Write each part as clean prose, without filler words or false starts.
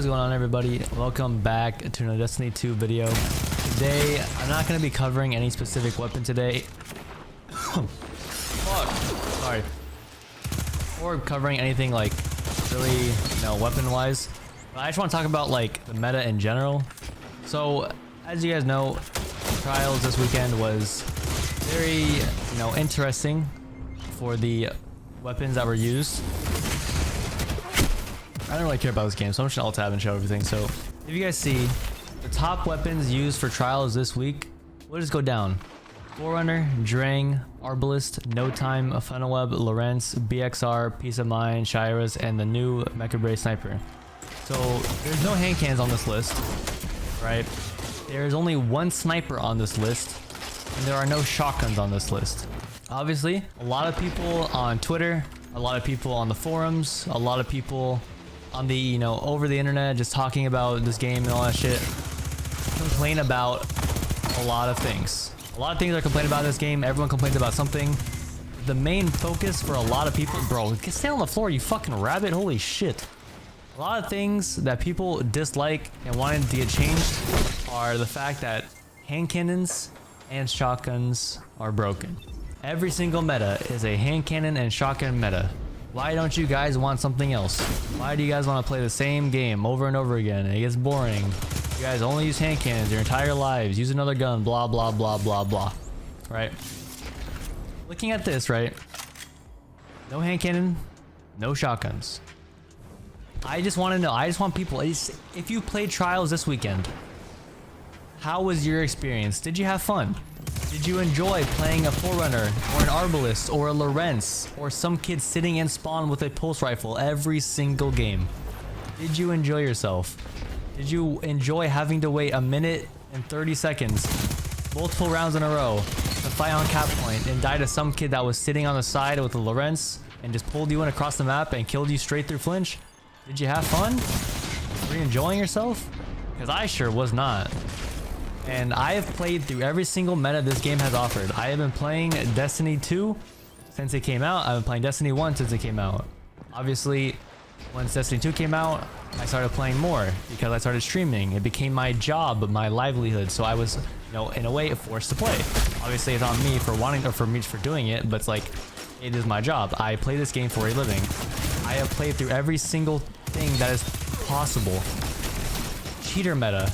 What's going on, everybody? Welcome back to another Destiny 2 video. Today, I'm not going to be covering any specific weapon today. Fuck. Sorry. Or covering anything like really, weapon-wise. But I just want to talk about like the meta in general. So, as you guys know, Trials this weekend was very, interesting for the weapons that were used. I don't really care about this game, so I'm just gonna alt-tab and show everything. So, if you guys see, the top weapons used for Trials this week, we'll just go down. Forerunner, Drang, Arbalist, No Time, Funnelweb, Lorenz, BXR, Peace of Mind, Shiras, and the new Mecha Bray Sniper. So, there's no hand cannons on this list, right? There's only one sniper on this list, and there are no shotguns on this list. Obviously, a lot of people on Twitter, a lot of people on the forums, a lot of people on the, over the internet just talking about this game and all that shit, complain about a lot of things. A lot of things are complaining about this game. Everyone complains about something. The main focus for a lot of people, bro, stay on the floor, you fucking rabbit. Holy shit. A lot of things that people dislike and wanted to get changed are the fact that hand cannons and shotguns are broken. Every single meta is a hand cannon and shotgun meta. Why don't you guys want something else? Why do you guys want to play the same game over and over again? It gets boring. You guys only use hand cannons your entire lives. Use another gun, blah, blah, blah, blah, blah. Right? Looking at this, right? No hand cannon, no shotguns. I just want to know, I just want people, if you played Trials this weekend, how was your experience? Did you have fun? Did you enjoy playing a Forerunner or an Arbalist or a Lorenz or some kid sitting in spawn with a pulse rifle every single game? Did you enjoy yourself? Did you enjoy having to wait a minute and 30 seconds, multiple rounds in a row, to fight on cap point and die to some kid that was sitting on the side with a Lorenz and just pulled you in across the map and killed you straight through flinch? Did you have fun? Were you enjoying yourself? Because I sure was not. And I have played through every single meta this game has offered. I have been playing Destiny 2 since it came out. I've been playing Destiny 1 since it came out. Obviously, once Destiny 2 came out, I started playing more because I started streaming. It became my job, my livelihood. So I was, in a way, forced to play. Obviously, it's on me for wanting, or for me for doing it, but it's like, it is my job. I play this game for a living. I have played through every single thing that is possible. Cheater meta.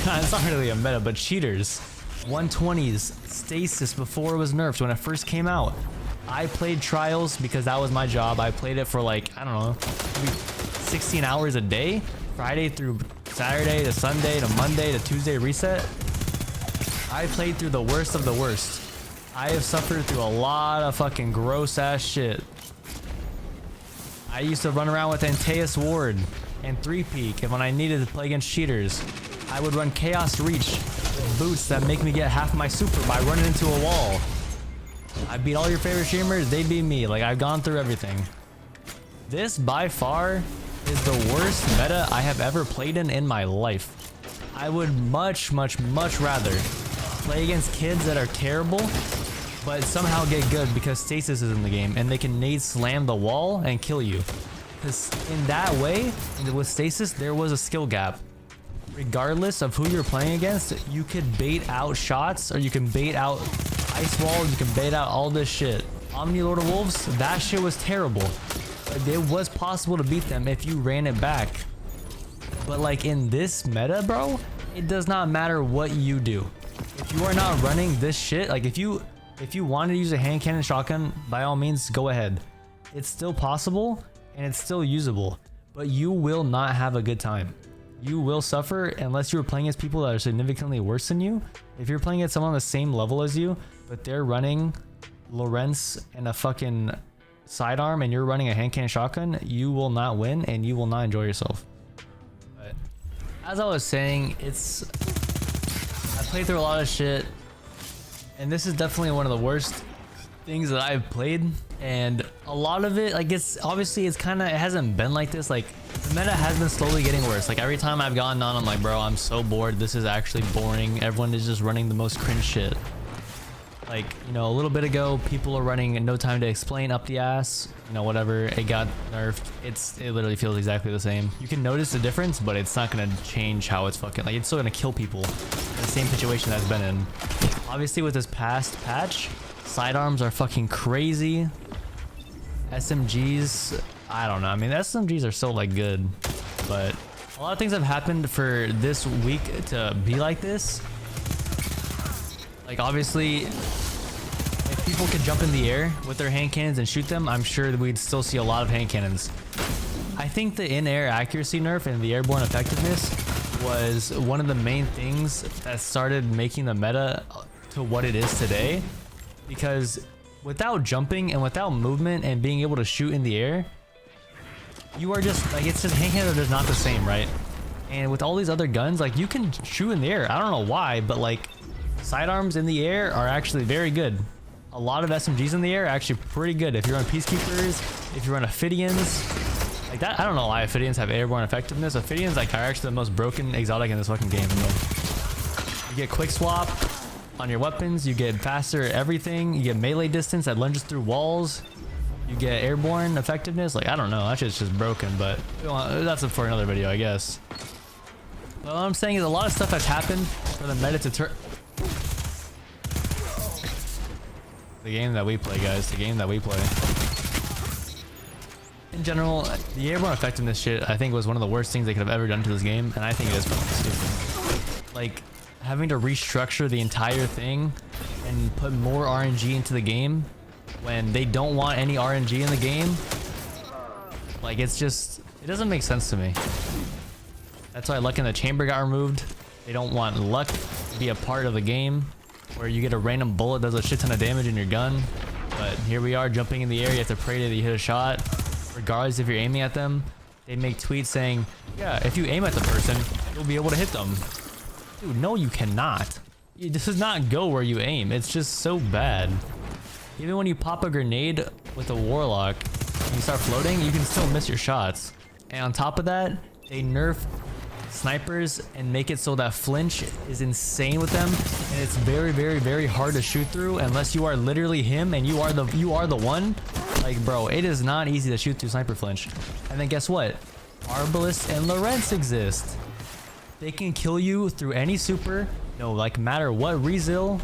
It's not really a meta, but cheaters. 120s, stasis before it was nerfed when it first came out. I played Trials because that was my job. I played it for like, I don't know, maybe 16 hours a day. Friday through Saturday to Sunday to Monday to Tuesday reset. I played through the worst of the worst. I have suffered through a lot of fucking gross ass shit. I used to run around with Antaeus Ward and 3-peak, and when I needed to play against cheaters, I would run Chaos Reach with boots that make me get half my super by running into a wall. I beat all your favorite streamers, they beat me. Like, I've gone through everything. This, by far, is the worst meta I have ever played in my life. I would much, much, much rather play against kids that are terrible, but somehow get good because stasis is in the game and they can nade slam the wall and kill you. Because in that way, with stasis, there was a skill gap. Regardless of who you're playing against, you could bait out shots, or you can bait out ice walls, you can bait out all this shit. Omni Lord of Wolves, that shit was terrible. It was possible to beat them if you ran it back. But like in this meta, bro, it does not matter what you do. If you are not running this shit, like if you want to use a hand cannon shotgun, by all means, go ahead. It's still possible and it's still usable, but you will not have a good time. You will suffer unless you're playing against people that are significantly worse than you. If you're playing against someone on the same level as you, but they're running Lorenz and a fucking sidearm and you're running a hand cannon shotgun, you will not win and you will not enjoy yourself. But as I was saying, I played through a lot of shit, and this is definitely one of the worst things that I've played. And a lot of it, like, it hasn't been like this. Like, the meta has been slowly getting worse. Like, every time I've gotten on, I'm like, bro, I'm so bored. This is actually boring. Everyone is just running the most cringe shit. Like, you know, a little bit ago, people are running No Time to Explain up the ass. You know, whatever, it got nerfed. It literally feels exactly the same. You can notice the difference, but it's not gonna change how it's fucking, like, it's still gonna kill people in the same situation that it's been in. Obviously, with this past patch, sidearms are fucking crazy. SMGs, I don't know. I mean, SMGs are so, like, good, but a lot of things have happened for this week to be like this. Like, obviously, if people could jump in the air with their hand cannons and shoot them, I'm sure that we'd still see a lot of hand cannons. I think the in-air accuracy nerf and the airborne effectiveness was one of the main things that started making the meta to what it is today. Because without jumping and without movement and being able to shoot in the air, you are just, like, it's just hand cannons are just not the same, right? And with all these other guns, like, you can shoot in the air. I don't know why, but, like, sidearms in the air are actually very good. A lot of SMGs in the air are actually pretty good. If you run Peacekeepers, if you run Ophidians, like that, I don't know why Ophidians have airborne effectiveness. Ophidians, like, are actually the most broken exotic in this fucking game. You get quick swap on your weapons, you get faster everything, you get melee distance that lunges through walls, you get airborne effectiveness. Like, I don't know, that shit's just broken, but that's for another video, I guess. But what I'm saying is a lot of stuff has happened for the meta to turn. The game that we play, guys. The game that we play. In general, the airborne effectiveness shit, I think, was one of the worst things they could have ever done to this game, and I think it is fucking stupid. Like, having to restructure the entire thing and put more RNG into the game when they don't want any RNG in the game, like, it's just, it doesn't make sense to me. That's why Luck in the Chamber got removed. They don't want luck to be a part of the game, where you get a random bullet that does a shit ton of damage in your gun. But here we are jumping in the air. You have to pray that you hit a shot, regardless if you're aiming at them. They make tweets saying, yeah, if you aim at the person, you'll be able to hit them. Dude, no, you cannot. This does not go where you aim. It's just so bad. Even when you pop a grenade with a Warlock and you start floating, you can still miss your shots. And on top of that, they nerf snipers and make it so that flinch is insane with them, and it's very, very, very hard to shoot through unless you are literally him and you are the one. Like, bro, it is not easy to shoot through sniper flinch. And then guess what? Arbalist and Lorentz exist. They can kill you through any super. No, like, matter what resil.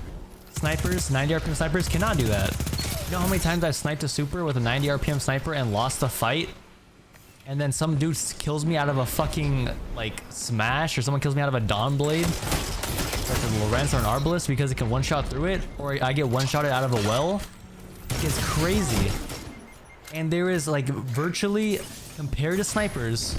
Snipers, 90 RPM snipers cannot do that. You know how many times I've sniped a super with a 90 RPM sniper and lost the fight? And then some dude kills me out of a fucking, like, smash, or someone kills me out of a Dawn Blade, like a Lorentz or an Arbalist, because it can one-shot through it, or I get one-shotted out of a well. It gets crazy. And there is, like, virtually, compared to snipers,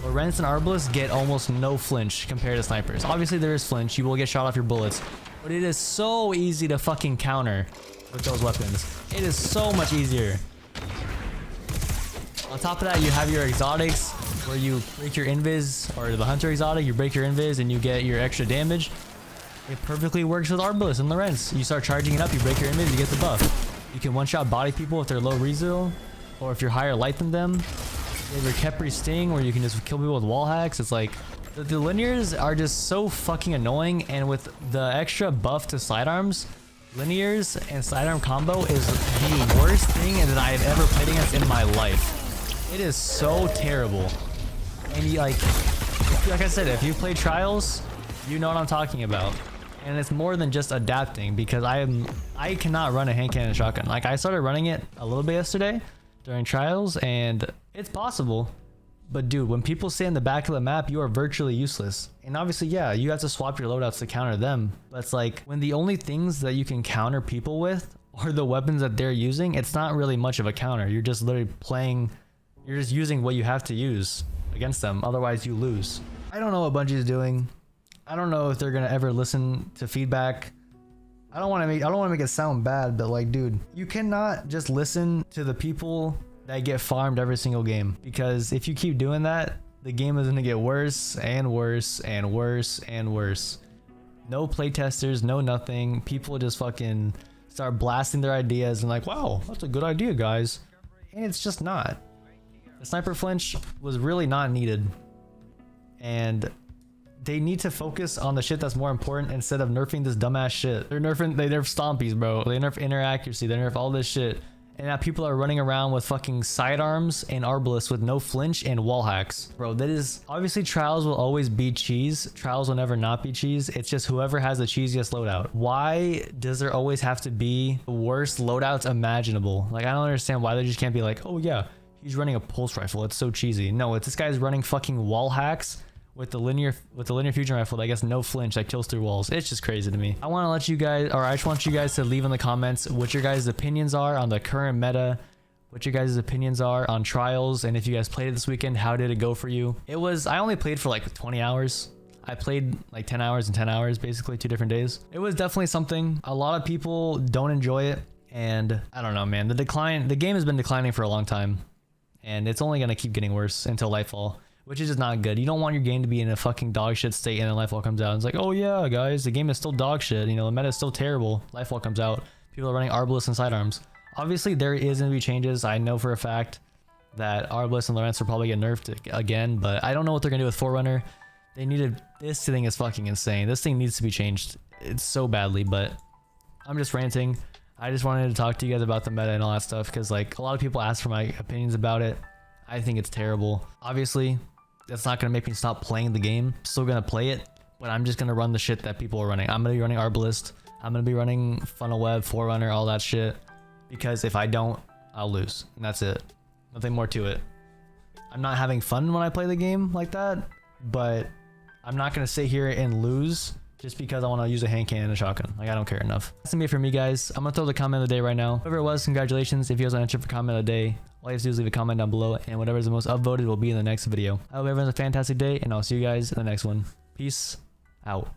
Lorentz and Arbalist get almost no flinch compared to snipers. Obviously there is flinch, you will get shot off your bullets, but it is so easy to fucking counter with those weapons. It is so much easier. On top of that, you have your exotics, where you break your invis, or the hunter exotic, you break your invis and you get your extra damage. It perfectly works with Arbalist and Lorentz. You start charging it up, you break your invis, you get the buff. You can one-shot body people if they're low resil, or if you're higher light than them. You have your Kepri Sting, where you can just kill people with wall hacks. It's like, the linears are just so fucking annoying, and with the extra buff to sidearms, linears and sidearm combo is the worst thing that I have ever played against in my life. It is so terrible. And you, like I said, if you play Trials, you know what I'm talking about. And it's more than just adapting, because I cannot run a hand cannon shotgun. Like, I started running it a little bit yesterday during Trials, and it's possible. But dude, when people stay in the back of the map, you are virtually useless. And obviously, yeah, you have to swap your loadouts to counter them. But it's like, when the only things that you can counter people with are the weapons that they're using, it's not really much of a counter. You're just literally playing, you're just using what you have to use against them. Otherwise, you lose. I don't know what Bungie's doing. I don't know if they're gonna ever listen to feedback. I don't want to make it sound bad, but like, dude, you cannot just listen to the people that get farmed every single game, because if you keep doing that, the game is gonna get worse and worse and worse and worse. No playtesters, no nothing. People just fucking start blasting their ideas and like, wow, that's a good idea, guys. And it's just not. The sniper flinch was really not needed. And They need to focus on the shit that's more important instead of nerfing this dumbass shit. They nerf stompies, bro. They nerf inner accuracy. They nerf all this shit. And now people are running around with fucking sidearms and arbalists with no flinch and wall hacks. Bro, that is... Obviously, trials will always be cheese. Trials will never not be cheese. It's just whoever has the cheesiest loadout. Why does there always have to be the worst loadouts imaginable? Like, I don't understand why they just can't be like, oh yeah, he's running a pulse rifle. It's so cheesy. No, it's this guy's running fucking wall hacks with the linear fusion rifle that I guess no flinch that kills through walls. It's just crazy to me. I want to let you guys, or I just want you guys to leave in the comments what your guys' opinions are on the current meta, what your guys' opinions are on trials, and if you guys played it this weekend, how did it go for you? I only played for like 20 hours. I played like 10 hours and 10 hours, basically 2 different days. It was definitely something. A lot of people don't enjoy it, and I don't know, man. The game has been declining for a long time, and it's only gonna keep getting worse until Lightfall, which is just not good. You don't want your game to be in a fucking dog shit state and then Lightfall comes out and it's like, oh yeah, guys, the game is still dog shit. You know, the meta is still terrible. Lightfall comes out. People are running arbalists and sidearms. Obviously, there is going to be changes. I know for a fact that arbalists and Lawrence will probably get nerfed again, but I don't know what they're going to do with Forerunner. This thing is fucking insane. This thing needs to be changed. It's so badly, but I'm just ranting. I just wanted to talk to you guys about the meta and all that stuff because like a lot of people ask for my opinions about it. I think it's terrible. Obviously, that's not going to make me stop playing the game. I'm still going to play it, but I'm just going to run the shit that people are running. I'm going to be running Arbalist. I'm going to be running Funnel Web, Forerunner, all that shit. Because if I don't, I'll lose. And that's it. Nothing more to it. I'm not having fun when I play the game like that, but I'm not going to sit here and lose just because I want to use a hand cannon and a shotgun. Like, I don't care enough. That's going to be it for me, guys. I'm going to throw the comment of the day right now. Whoever it was, congratulations. If you guys want to enter for comment of the day, all you have to do is leave a comment down below, and whatever is the most upvoted will be in the next video. I hope everyone has a fantastic day, and I'll see you guys in the next one. Peace out.